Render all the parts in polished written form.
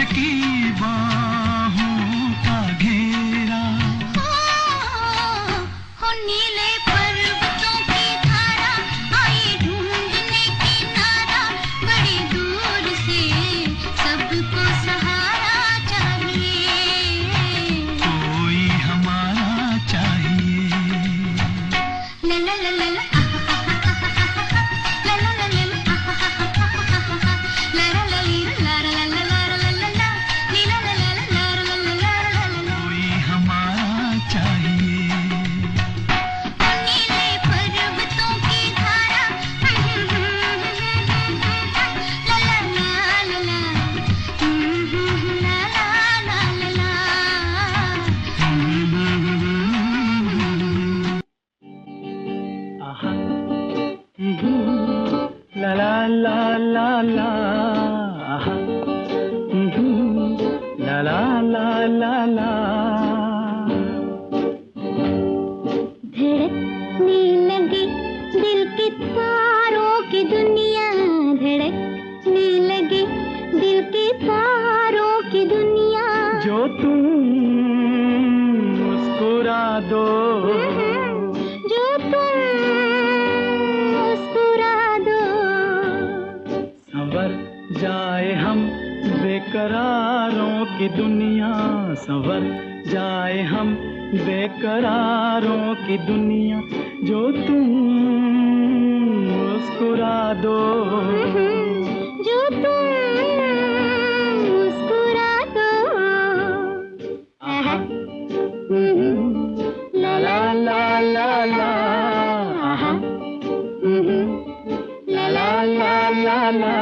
की बाहों का घेरा, हो नीले पर्वतों की धारा आई ढूंढने किनारा, बड़ी दूर से सबको सहारा चाहिए, कोई हमारा चाहिए। ला ला ला ला ला ला ला ला ला ला, ला ला ला ला ला। धड़कने लगी दिल के तारों की दुनिया, धड़कने लगी दिल के तारों की दुनिया, जो तुम मुस्कुरा दो, जो तुम मुस्कुरा दो, संवर जाए हम बेकरारों की दुनिया, संवर जाए हम बेकरारों की दुनिया, जो तुम मुस्कुरा दो, जो तुम मुस्कुरा दो। आहा, ला ला ला ला ला, ला ला ला ला ला।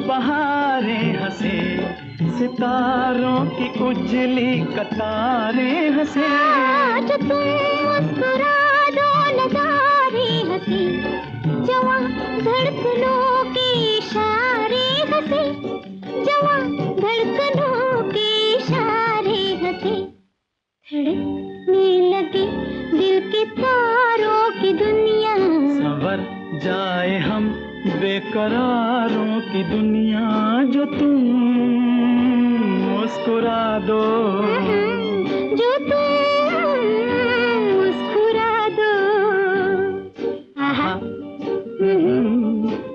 बहारें हंसे, सितारों की उजली कतारें हंसे, जो तुम मुस्कुरा दो नजारे हंसे, जवां धड़कनों के इशारे हंसे, जवां धड़कनों के इशारे हंसे, धड़कने लगे दिल के तारों की दुनिया, संवर जाए हम बेकरारों की दुनिया, जो तुम मुस्कुरा दो, जो तुम मुस्कुरा दो। आहा,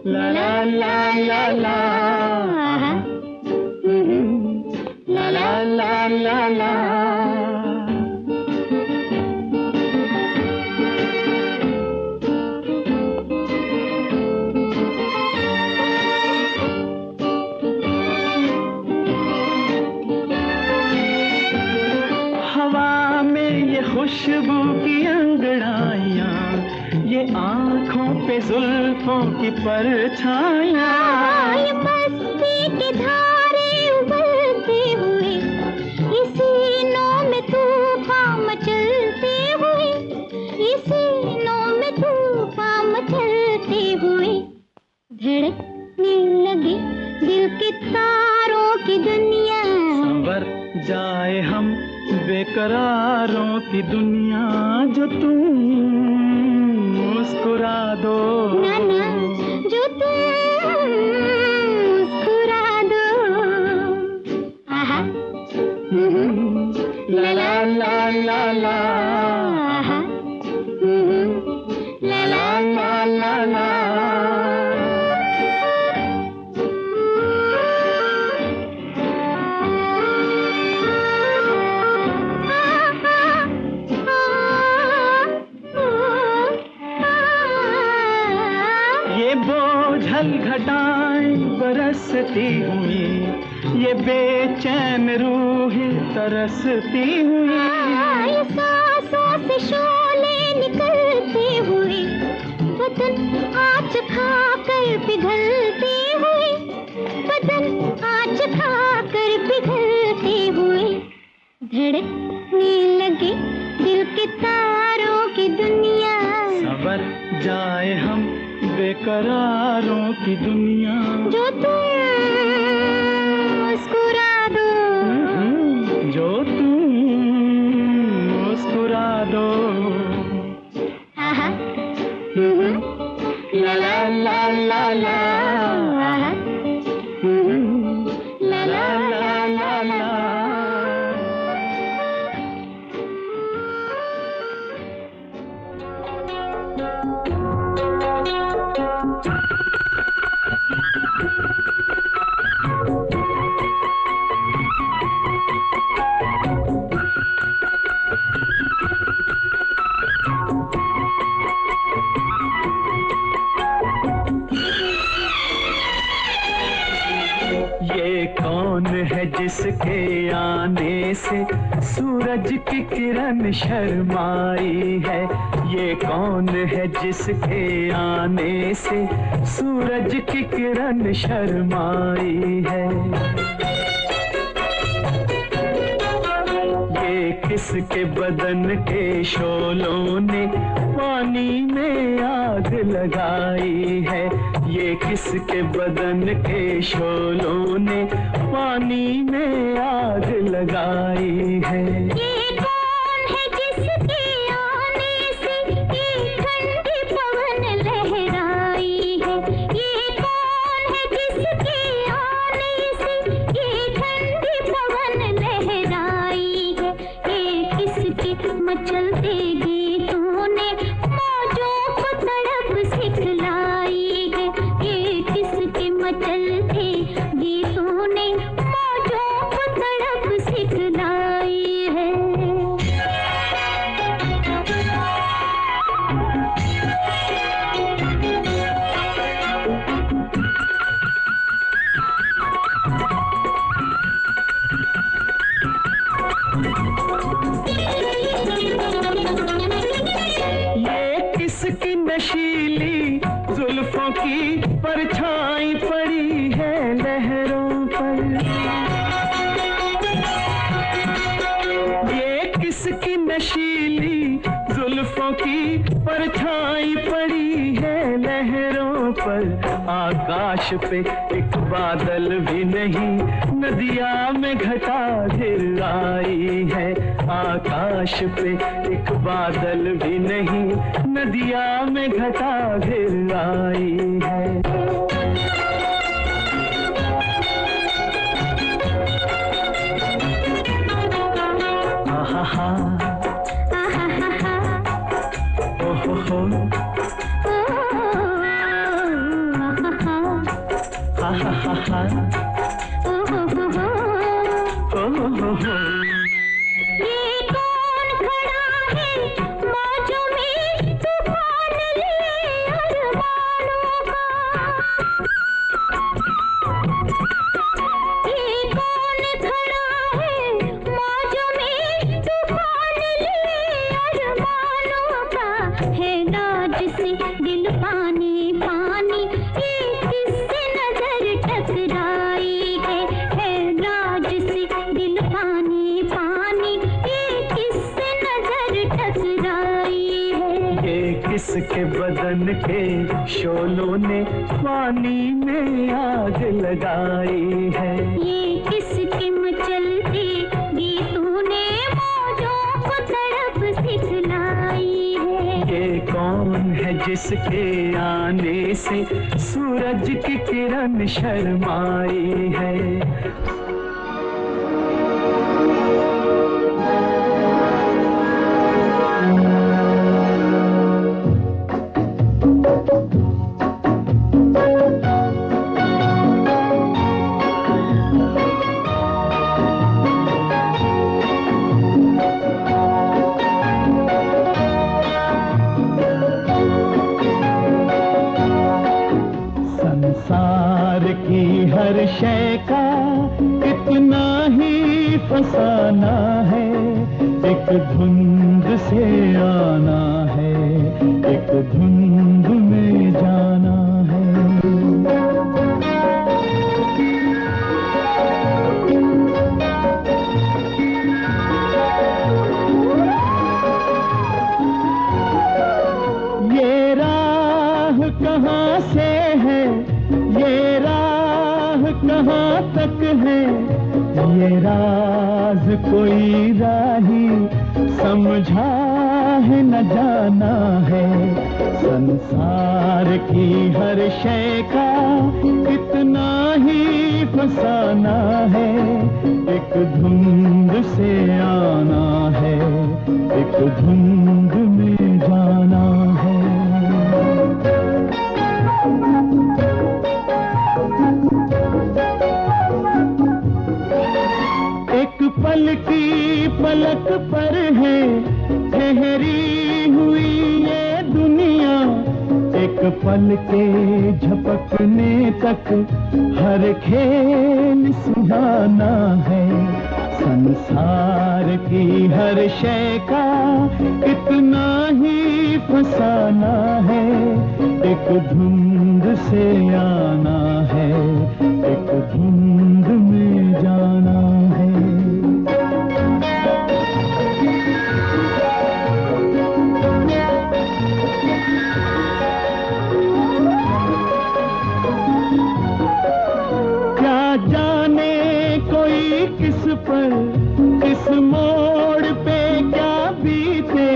ला ला ला ला ला, ला ला ला ला ला। खुशबू की अंगड़ाइयाँ, ये आँखों पे जुल्फों की परछाइयाँ, ये मस्ती के धारे उबलते हुए, ये सीनों में तूफान मचलते हुए, ये सीनों में तूफान मचलते हुए, धड़कने लगी दिल के तारों की दुनिया, संवर जाए हम बेकरारों की दुनिया, जो तुम मुस्कुरा दो, ना ना, जो तुम मुस्कुरा दो। आहा, ला ला ला ला ला, ला ला ला ला ला। बोझल घटाएं बरसती हुई, ये बेचैन रूहें तरसती हुई, ये सांसों से शोले निकलते हुए, बदन आँच खाकर पिघलते हुए, बदन आँच खाकर पिघलते हुए, धड़कने लगे दिल के तारों की दुनिया, संवर जाए हम बेकरारों की दुनिया, जो तुम ये कौन है जिसके आने से सूरज की किरण शर्माई है? ये कौन है जिसके आने से सूरज की किरण शर्माई है? ये किसके बदन के शोलों ने पानी में आग लगाई है? ये किसके बदन के शोलों ने पानी में आग लगाई है? ये कौन है जिसके आने से ये ठंडी पवन लहराई है? ये कौन है जिसके आने से ये ठंडी पवन लहराई है? ये किसके मचलते गीतों ने मौजों को तड़प सिखलाई है? ये किसके मचलते गीतों ने मौजों को तड़प सिखलाई है? ये किसकी नशीली जुल्फों की परछाई पड़ी है लहरों पर? ये किसकी नशीली जुल्फों की परछाई पड़ी है लहरों पर? आकाश पे एक बादल भी नहीं, नदिया में घटा घिर आई है। आकाश पे एक बादल भी नहीं, नदिया में घटा घिर आई है। आहा ओहो ये कौन खड़ा है मौजों में तूफान लिए अरमानों का? ये कौन खड़ा है मौजों में तूफान लिए अरमानों का? है राज से दिल पानी पानी, ये किससे नजर टकराई है? राज से दिल पानी पानी, ये किससे नजर टकराई है? ये किसके बदन के शोलों ने पानी में आग लगाई है? ये किसके मचलते गीतों ने मौजों को तड़प सिखलाई है? ये कौन है जिसके आने से सूरज की किरण शर्माई है? संसार की हर शय का इतना ही फसाना है, एक धुंध से आना है, एक धुंध में जाना है। ये राह कहाँ से है, ये राह कहाँ तक है, ये राज कोई राही समझा है न जाना है। संसार की हर शय का इतना ही फसाना है, एक धुंध से आना है, एक धुंध में जाना है। एक पल की पलक पर है ठहरी हुई ये दुनिया, एक एक पल के झपकने तक हर खेल सुहाना है। संसार की हर शय का इतना ही फसाना है। एक धुंध से आना है, एक धुंध में जाना है। क्या जाने कोई किस पर, किस मोड़ पे क्या बीते।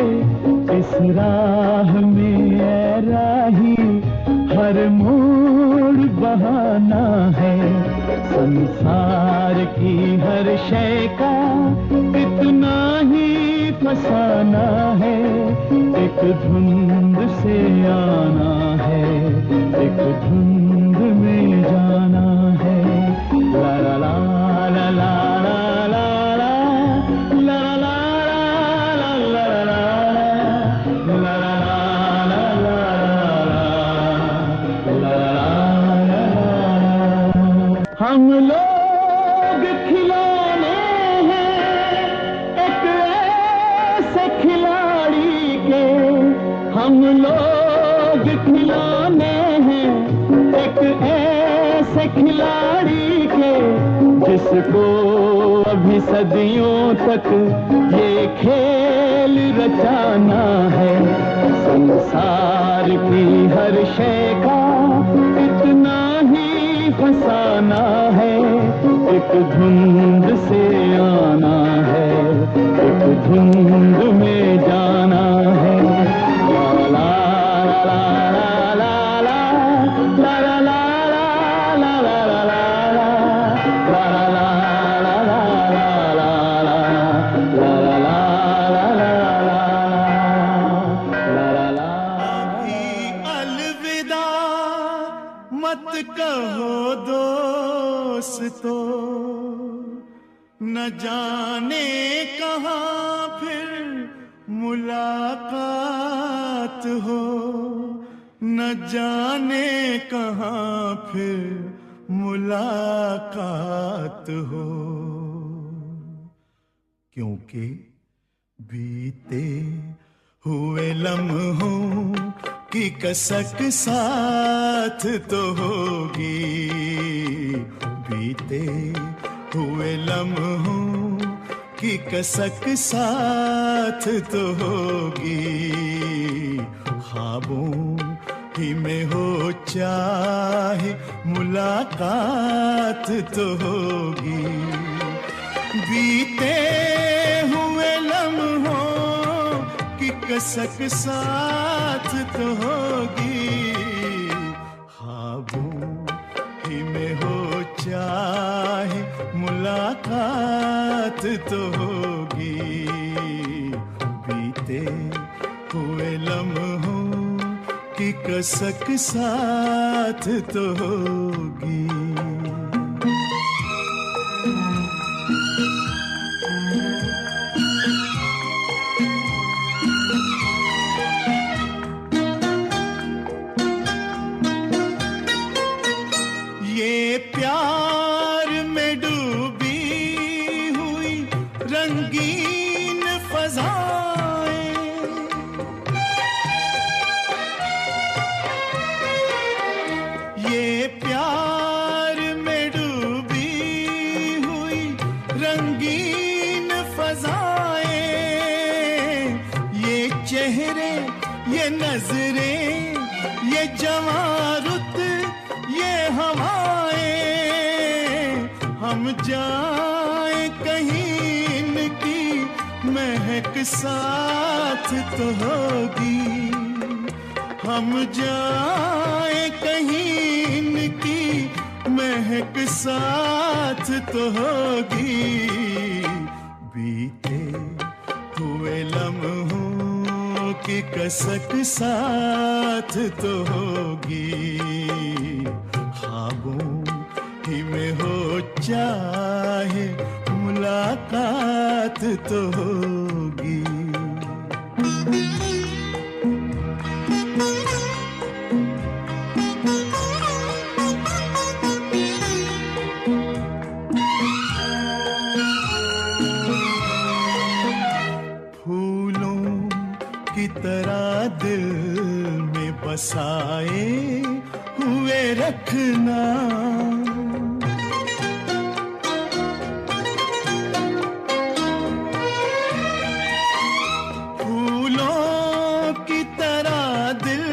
इस राह में ऐ राही हर मोड़ बहाना है। संसार की हर शय का इतना ही फसाना है। एक धुंध से आना है, एक धुंध में जाना है। ला ला ला ला ला ला ला ला ला ला ला ला ला। हम लोग खिलौने हैं एक ऐसे खिलाड़ी के। हम लोग खिलौने हैं एक ऐसे खिलाड़ी के, जिसको अभी सदियों तक ये खेल रचाना है। संसार की हर शय का इतना ही फसाना है। एक धुंध से आना है, एक धुंध में जाना है। ला ला ला ला ला ला ला ला ला ला ला ला अलविदा मत कहो दोस्तों, न जाने कहाँ फिर मुलाकात हो। न जाने कहाँ फिर मुलाकात हो। क्योंकि बीते हुए लम्हों की कसक साथ तो होगी। बीते हुए लम्हों की कसक साथ तो होगी। ख्वाबों ही में हो चाहे मुलाकात तो होगी। बीते हुए लम्हों की कसक साथ तो होगी। ख्वाबों ही में हो चाहे मुलाकात तो होगी। बीते हुए लम्हों की कसक साथ तो होगी। ये प्यार में डूबी हुई रंगीन फज़ाएं, ये प्यार में डूबी हुई रंगीन फज़ाएं, ये चेहरे, ये नजरें, ये जवां रुत, ये हवाएं, हम जाए कहीं इनकी महक साथ तो होगी। हम जाए कहीं इनकी महक साथ तो होगी। बीते हुए लम्हों की कसक साथ तो होगी। ख्वाबों ही में हो चाहे मुलाकात तो होगी। रखना। फूलों की तरह दिल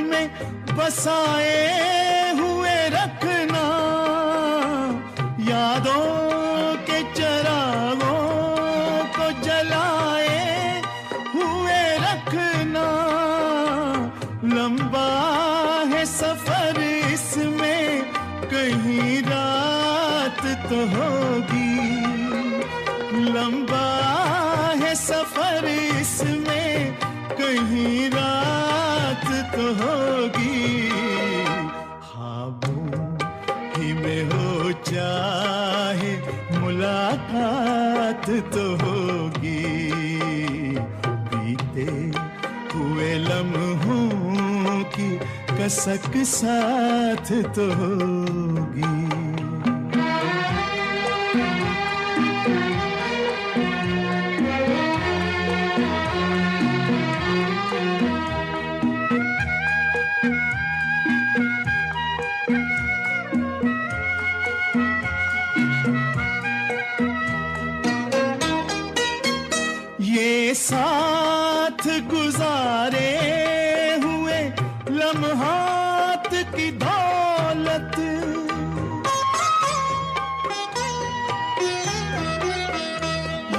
में बसाए हुए रखना, यादों के चरागों को जलाए हुए रखना। लंबा है सफर इसमें, कहीं रात तो होगी। लंबा है सफर इसमें, कहीं रात तो होगी। ख्वाबों ही में हो चाहे मुलाकात तो होगी। बीते हुए लम्हों की कसक साथ तो होगी। ये साथ गुजारे हुए लम्हात की दौलत,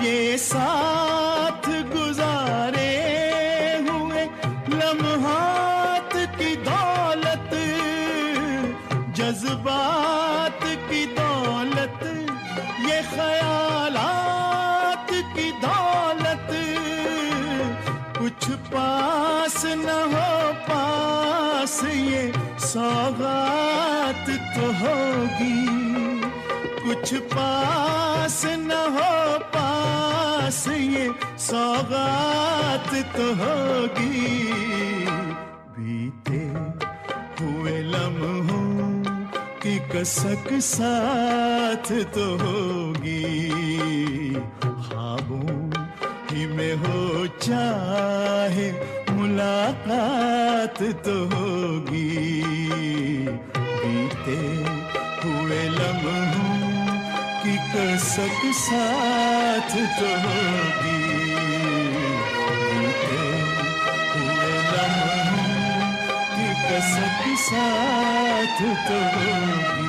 ये साथ गुजारे हुए लम्हात की दौलत, जज्बात की दौलत, ये ख्यालात की दौलत। कुछ पास न हो पास ये सौगात तो होगी। कुछ पास न हो पास ये सौगात तो होगी। बीते हुए लम्हों की कसक साथ तो होगी। ख्वाबों ही में हो चाहे मुलाकात तो होगी। बीते हुए लम्हों की कसक साथ तो होगी। बीते हुए लम्हों की कसक साथ तो होगी।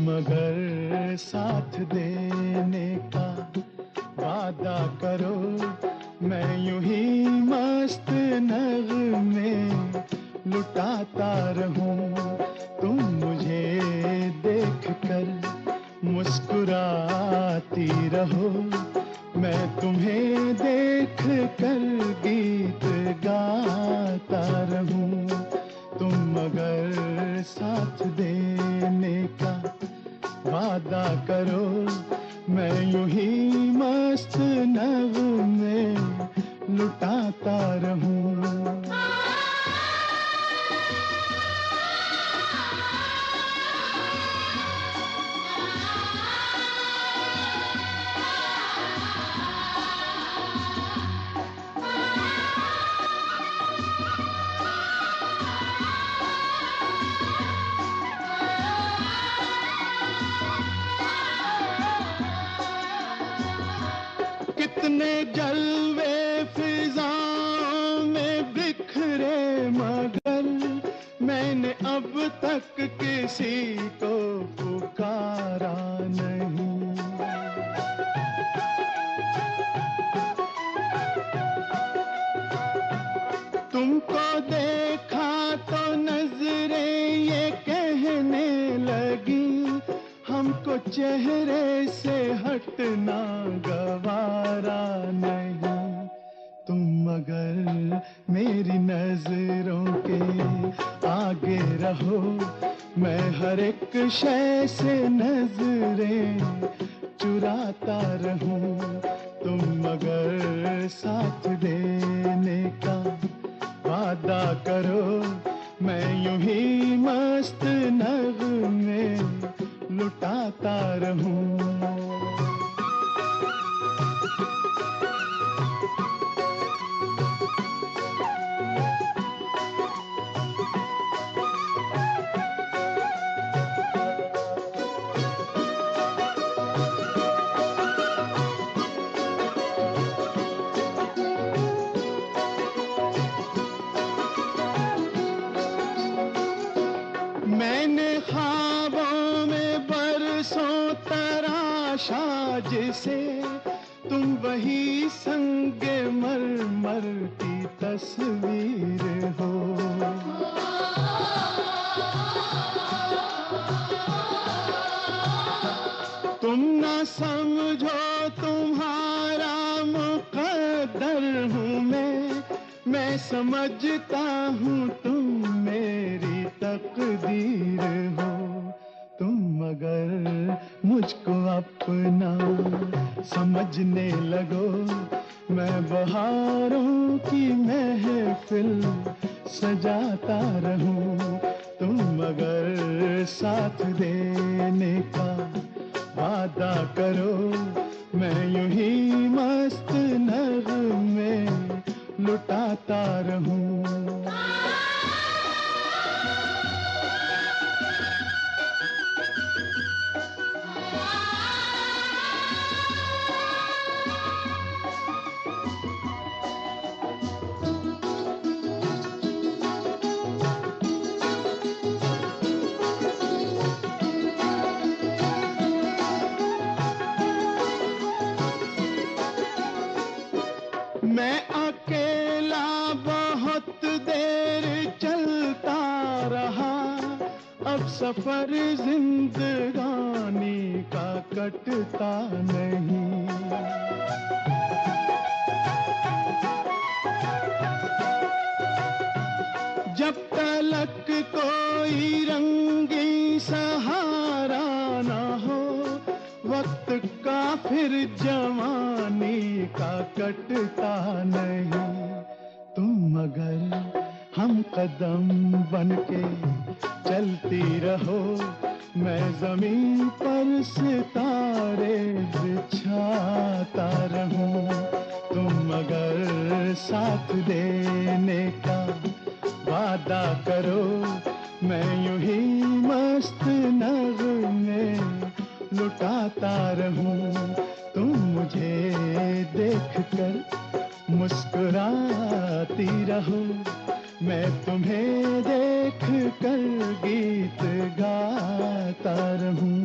मगर साथ देने का वादा करो, मैं यूं ही मस्त नगमे लुटाता रहूं। तुम मुझे देख कर मुस्कुराती रहो, मैं तुम्हें देख कर गीत गाता रहूं। तुम मगर साथ देने का वादा करो, मैं यूं ही मस्त नगमे लुटाता रहूं। जलवे फिजाओं में बिखरे मगर मैंने अब तक किसी को पुकारा नहीं। तुमको देखा तो नजरें ये कहने लगी, हमको चेहरे से हटना गवारा नहीं। तुम मगर मेरी नजरों के आगे रहो, मैं हर एक शय से नजरें चुराता रहूं। तुम मगर साथ देने का वादा करो, मैं यूं ही मस्त नगमे लुटाता रहूं। मैंने ख्वाबों में बरसों तराशा जिसे, तुम वही संगे मरमर की तस्वीर हो। तुम ना समझो तुम्हारा मुकद्दर हूँ मैं समझता हूँ तुम मेरी तकदीर हो। तुम मगर मुझको अपना समझने लगो, मैं बहारों की महफिल सजाता रहूं। तुम मगर साथ देने का वादा करो, मैं यूं ही मस्त नगमे लुटाता रहूं। मैं अकेला बहुत देर चलता रहा, अब सफर जिंदगानी का कटता नहीं। जब तलक कोई रंगी सहारा ना हो, वक्त का फिर जवानी का कटता नहीं। तुम मगर हम कदम बनके चलती रहो, मैं जमीन पर सितारे बिछाता रहूं। तुम मगर साथ देने का वादा करो, मैं यूं ही मस्त नगमे लुटाता रहूं। तुम मुझे देखकर मुस्कुराती रहो, मैं तुम्हें देखकर गीत गाता रहूं।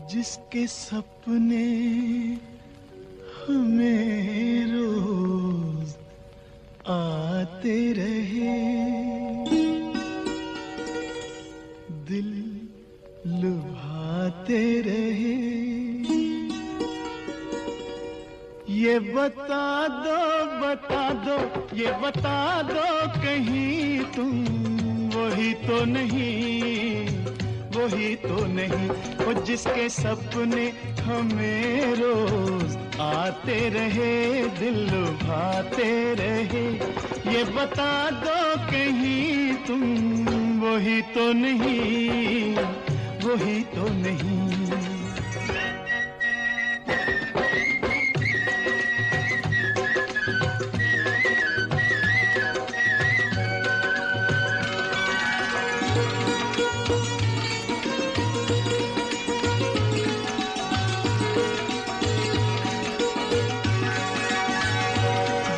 जिसके सपने हमें रोज आते रहे, दिल लुभाते रहे। ये बता दो, ये बता दो कहीं तुम वही तो नहीं, वही तो नहीं। वो जिसके सपने हमें रोज आते रहे, दिल लुभाते रहे। ये बता दो कहीं तुम वही तो नहीं, वही तो नहीं।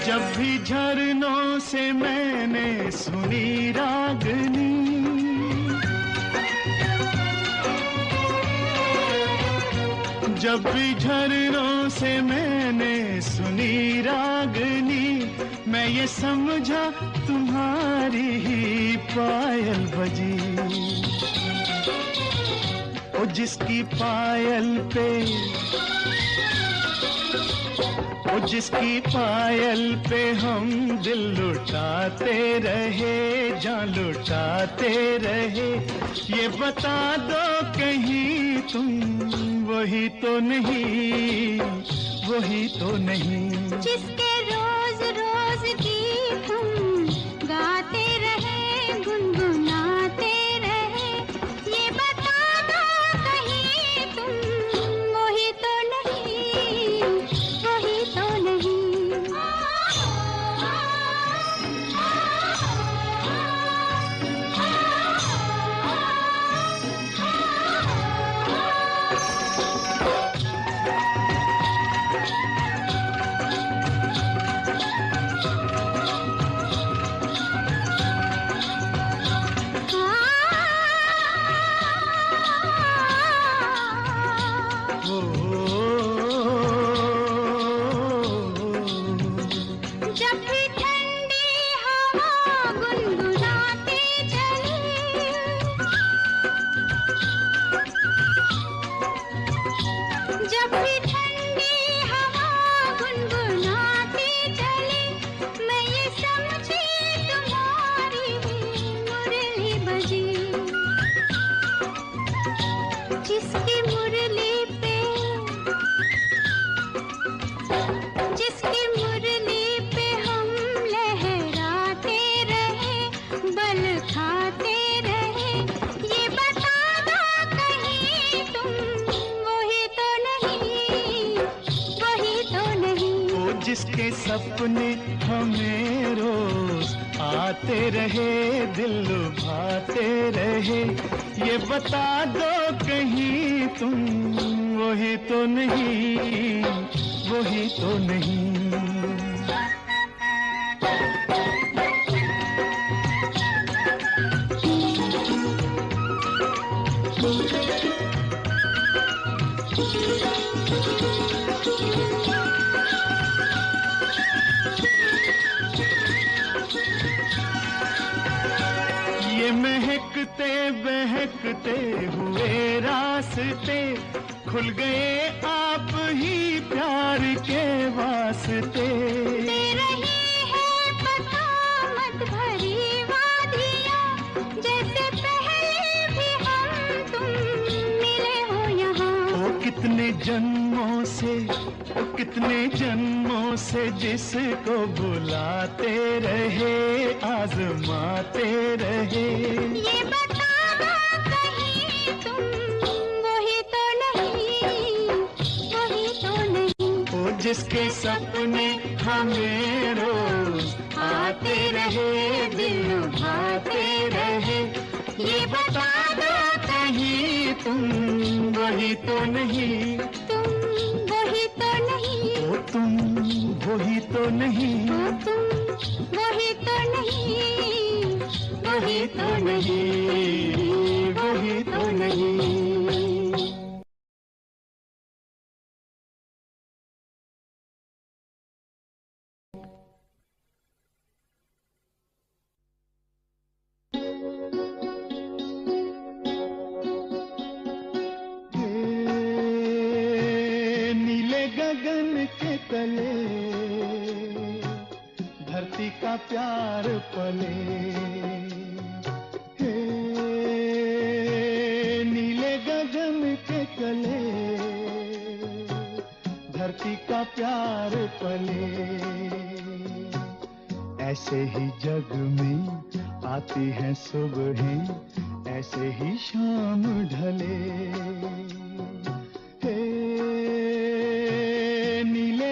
जब भी झरनों से मैंने सुनी रागनी, जब भी झरनों से मैंने सुनी रागनी, मैं ये समझा तुम्हारी ही पायल बजी। ओ जिसकी पायल पे, ओ जिसकी पायल पे हम दिल लुटाते रहे, जान लुटाते रहे, ये बता दो कहीं तुम वही तो नहीं, वही तो नहीं। जिसके रोज रोज गीत हम गाते रहे, गुनगुनाते रहे, ये बता दो कहीं तुम वही तो नहीं, वही तो नहीं। जिसके सपने हमें रोज आते रहे, दिल लुभाते रहे, ये बता दो कहीं तुम वही तो नहीं, वही तो नहीं। ये महकते बहकते हुए रास्ते खुल गए आप ही प्यार के वास्ते। दे रही है बसामत भरी वादियाँ, जैसे पहले भी हम तुम मिले हो यहाँ। ओ कितने जन्मों से, ओ कितने जन्मों से जिसको बुलाते रहे, आजमाते रहे, ये बता दो कहीं तुम वही तो नहीं, वही तो नहीं। ओ जिसके सपने हमें रोज आते रहे, दिल लुभाते रहे, ये बता दो कहीं तुम वही तो नहीं, तुम वही तो नहीं, ओ तुम वही तो नहीं, ओ तुम वही तो नहीं, वही तो नहीं, वही तो नहीं। गगन के तले धरती का प्यार पले, हे नीले गगन के तले धरती का प्यार पले। ऐसे ही जग में आती हैं सुबहें, ऐसे ही शाम ढले,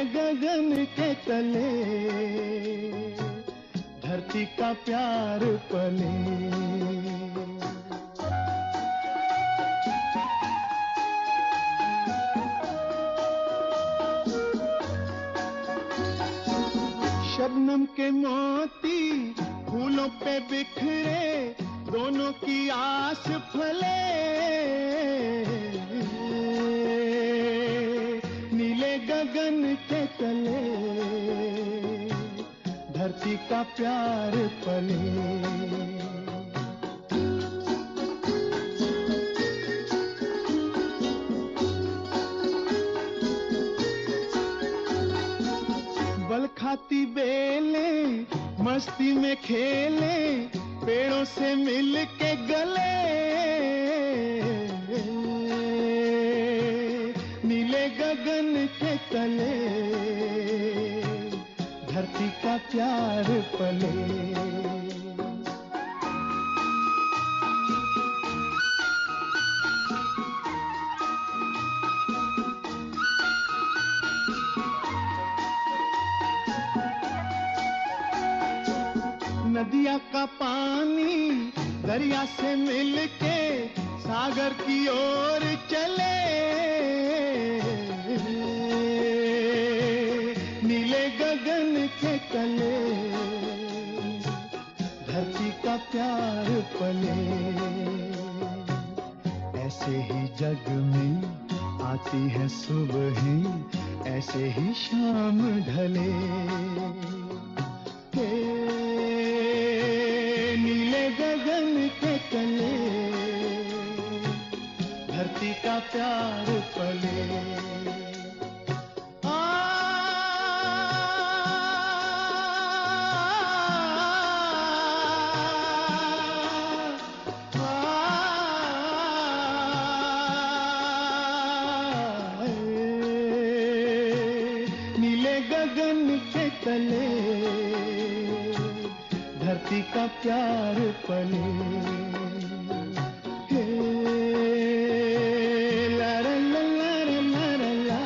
गगन के तले धरती का प्यार पले। शबनम के मोती फूलों पे बिखरे, दोनों की आस फले, नीले गगन के तले धरती का प्यार पले। बल खाती बेलें मस्ती में खेले, पेड़ों से मिल के गले, नीले गगन के तले धरती का प्यार पले। नदिया का पानी दरिया से मिलके सागर की ओर चले, नीले गगन के तले धरती का प्यार पले। ऐसे ही जग में आती है सुबह, ऐसे ही शाम ढले, नीले गगन के तले धरती का प्यार पले। नीले गगन के तले धरती का प्यार पले। ला ला ला ला ला ला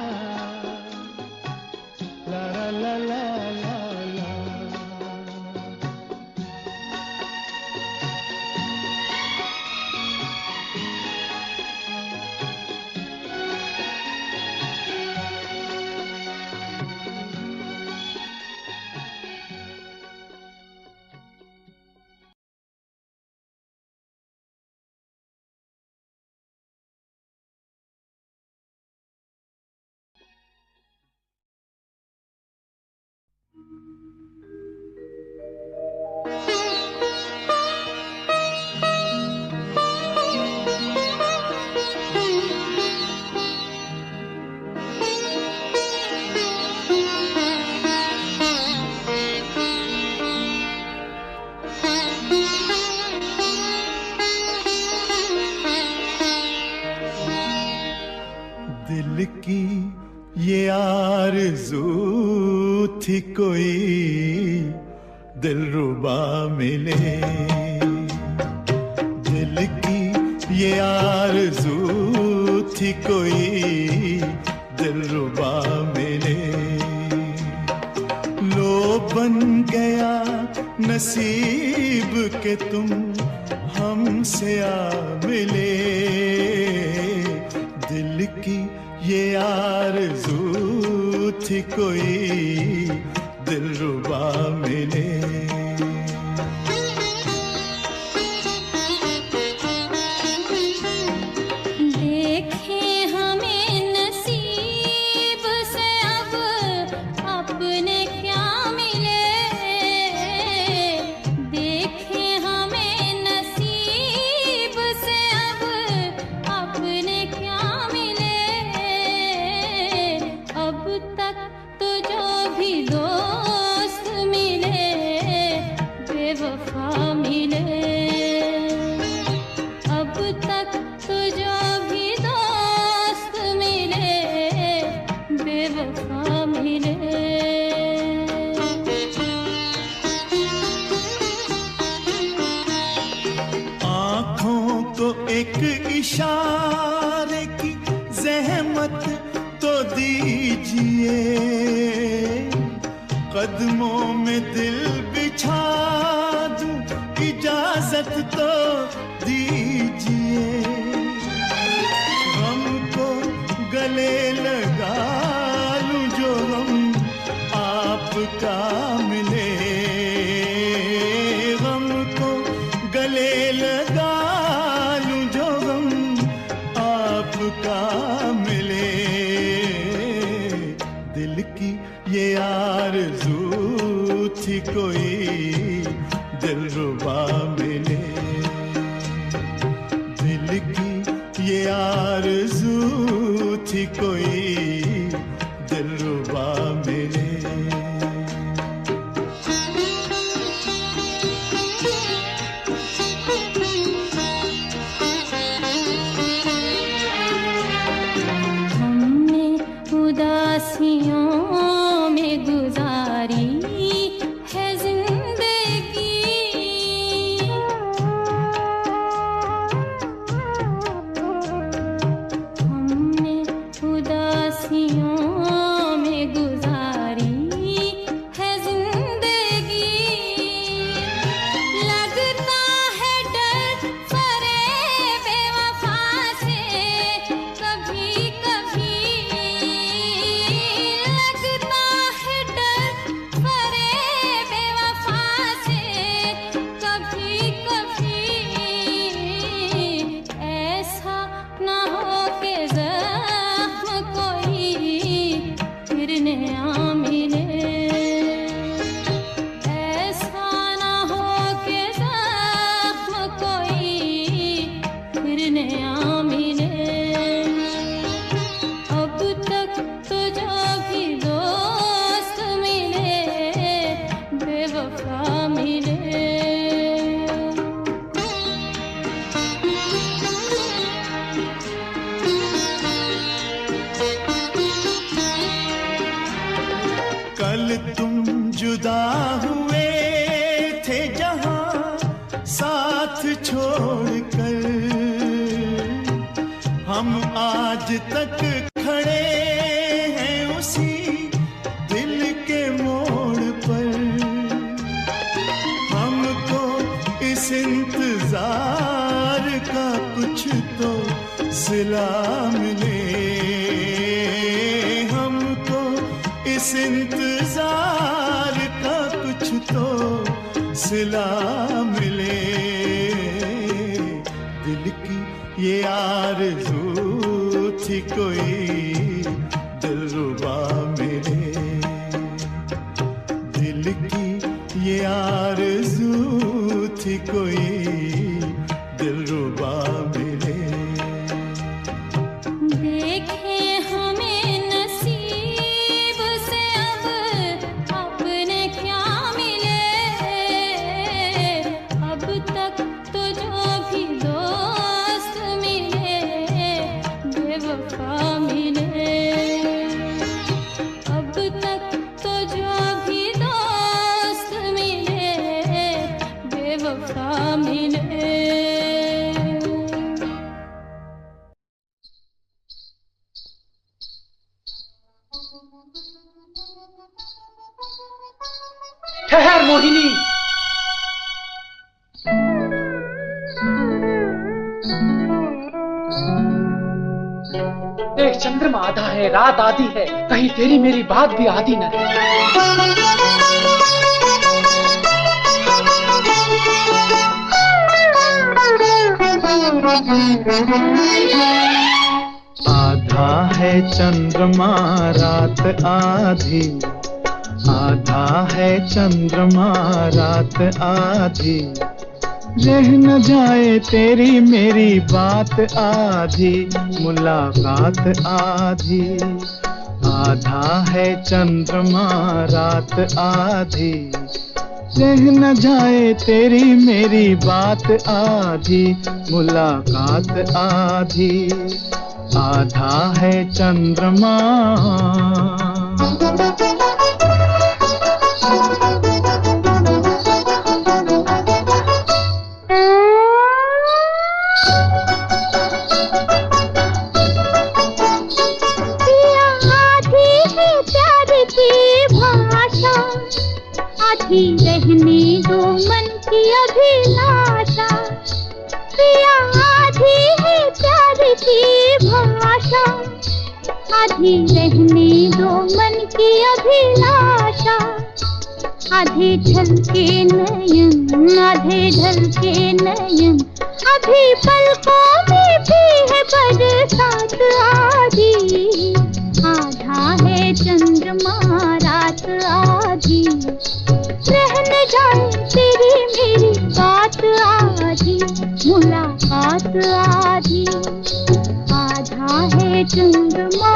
ला ला ला ला। दिल की ये आरज़ू थी कोई दिलरुबा मिले, दिल की ये आरज़ू थी कोई दिलरुबा मिले। लो बन गया नसीब के तुम हमसे आ मिले, दिल की ये आरज़ू थी कोई दिलरुबा मिले। एक इशारे की ज़हमत तो दीजिए, कदमों में दिल बिछा दूं इजाजत तो दीजिए, हमको गले लगा लूं जो हम आप आपका मिले, गम को गले लगा लूं जो गम आपका मिले। दिल की ये आरज़ू थी कोई दिलरुबा मिले, दिल की ये आरज़ू थी कोई दिलरुबा मिले। हमने उदासियों में गुजारी है जिंदगी, हमने उदासियों में गुजारी है जिंदगी। लगता है डर फरेब बेवफा से कभी कभी, लगता है डर फरेब बेवफा से कभी कभी। ऐसा ना हो के ज़ख्म कोई फिर नया मिले, ऐसा ना हो के ज़ख्म कोई फिर नया मिले। अब तक तो जो भी दोस्त मिले बेवफा मिले। कल तुम जुदा हुए थे जहां साथ छोड़कर, हम आज तक खड़े हैं उसी दिल के मोड़ पर। हमको इस इंतजार का कुछ तो सिला मिले, हमको इस इंतजार का कुछ तो सिला मिले। दिल की ये आरज़ू थी कोई दिलरुबा मिले, दिल की ये आरज़ू थी कोई दिलरुबा मिले। देखे हमें नसीब से अब अपने क्या मिले, अब तक तो जो भी दोस्त मिले बेवफा मिले, अब तक तो जो भी दोस्त मिले बेवफा मिले। ठहर मोहिनी, देख चंद्रमा आधा है, रात आधी है, कहीं तेरी मेरी बात भी आधी न रहे। आधा है चंद्रमा रात आधी, आधा है चंद्रमा रात आधी, रह न जाए तेरी मेरी बात आधी, मुलाकात आधी। आधा है चंद्रमा रात आधी, रह न जाए तेरी मेरी बात आधी, मुलाकात आधी। आधा है चंद्रमा। आधी रहने दो मन की अभिलाषा, पिया आधी है प्यार की भाषा, आधी रहने दो मन की अभिलाषा। आधे ढलके नयन, आधे ढलके नयन, अभी पलकों में भी है बरसात आधी। आधा है चंद्रमा रात आधी, रह न जाए तेरी मेरी बात आधी, मुलाकात आधी। आधा है चंद्रमा।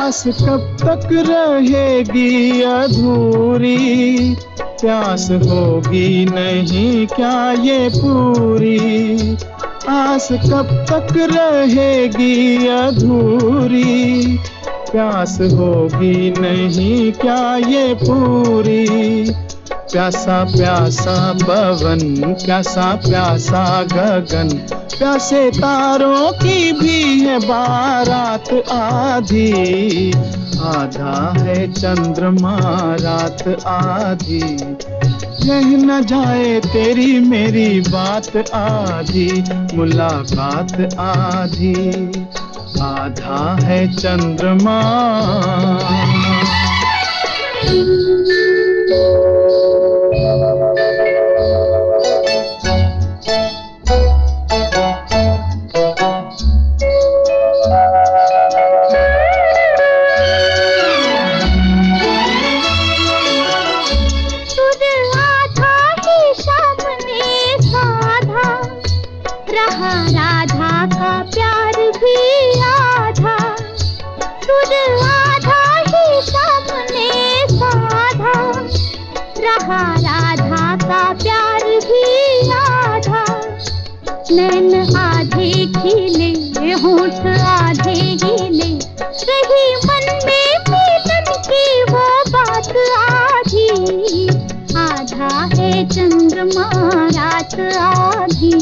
आस कब तक रहेगी अधूरी, प्यास होगी नहीं क्या ये पूरी। आस कब तक रहेगी अधूरी, प्यास होगी नहीं क्या ये पूरी। प्यासा प्यासा पवन, प्यासा प्यासा गगन, प्यासे तारों की भी है बारात आधी। आधा है चंद्रमा रात आधी, रह न जाए तेरी मेरी बात आधी, मुलाकात आधी। आधा है चंद्रमा। राधा का प्यार भी आधा, सुर आधा ही सामने साधा। रहा राधा का प्यार भी आधा, नैन आधे खिले होठ आधे गीले, रही मन में प्रीतम की वो बात आधी। आधा है चंद्रमा रात आधी,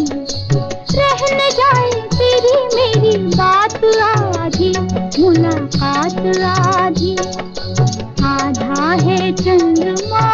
रह न जाए तेरी मेरी बात आधी, मुलाकात आधी। आधा है चंद्रमा।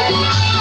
Thank you.